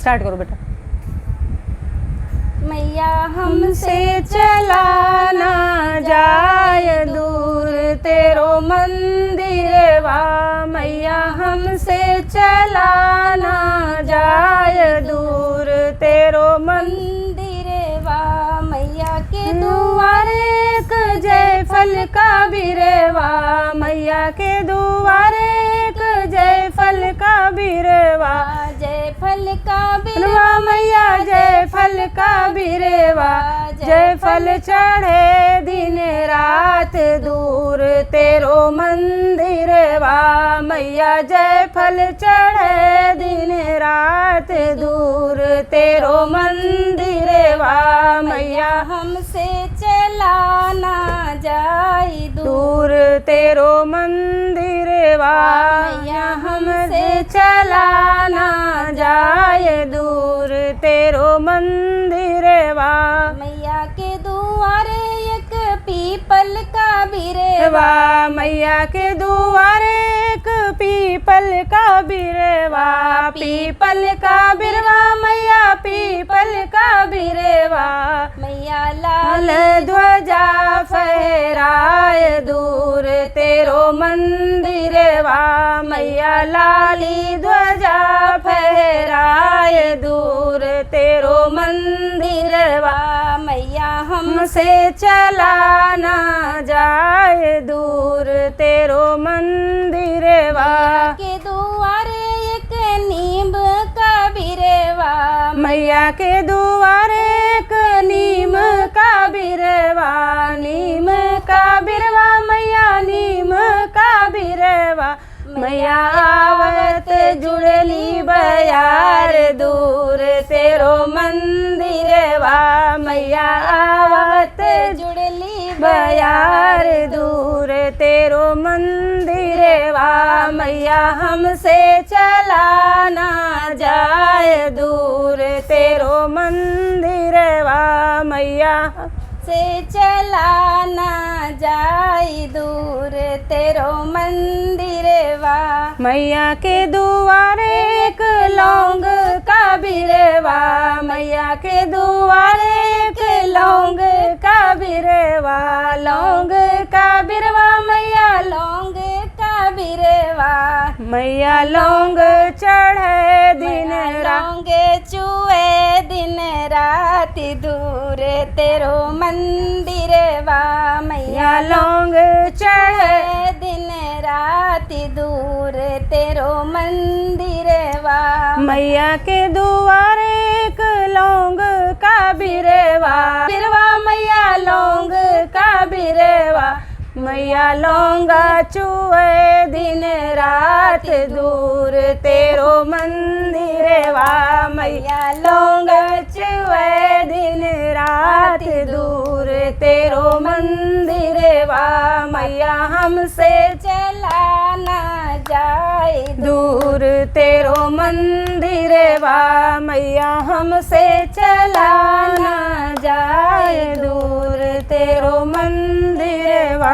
Start करो बेटा। मैया हमसे चला ना जाए दूर तेरो मंदिरवा, मैया हमसे चला ना जाए दूर तेरो मंदिरवा, मैया के दुआरे एक जय फल का बिरवा, मैया के दुआरे एक जय फल का बिरवा, जय फल का बिरवा मैया जय फल का बिरवा, जय फल चढ़े दिन रात दूर तेरो मंदिरवा, मैया जय फल चढ़े दिन रात दूर तेरो मंदिरवा, मैया हमसे चला ना जाए दूर तेरो मंदिरवा, मैया हमसे चला ना जाए दूर तेरो मंदिरवा, मैया के दुआरे एक पीपल का बिरवा, मैया के दुआरे एक पीपल का बिरवा, पीपल का बिरवा मैया पीपल का बिरवा, मैया लाल ध्वजा फहराए दूर तेरो मंदिरवा, मैया लाली ध्वजा फहराए दूर तेरो मंदिरवा, मैया हमसे चला ना जाए दूर तेरो मंदिरवा, के दुआरे एक नीम का बिरवा, मैया के दुआरे एक नीम का बिरवा, नीम का बिरवा मैया नीम का बिरवा, मैया आवत जुड़ली बयार दूर तेरो मंदिरवा, मैया आवत जुड़ली बयार दूर तेरो मंदिरवा, मैया हमसे चला ना जाए दूर तेरो मंदिरवा, मैया से चला ना जाए दूर तेरो मंदिरवा, मैया के दुआरे एक लौंग का बिरवा, मैया के दुआरे एक लौंग का बिरवा, लौंग का बिरवा मैया लौंग का बिरवा, मैया लौंग चढ़े दिन लौंग चुए दिन रात दूर तेरो मंदिरवा, मैया लौंग चढ़े दिन रात दूर तेरो मंदिरवा, मैया के दुआरे एक लौंग का बिरवा, बिरवा मैया लौंग का बिरवा, मैया लौंगा चुए दिन रात दूर तेरो मंदिरवा, मैया लौंगा चुए दिन रात दूर तेरो मंदिरवा, मैया हमसे चला ना जाए दूर तेरो मंदिरवा, मैया हमसे चला ना जाए दूर तेरो मंदिरवा।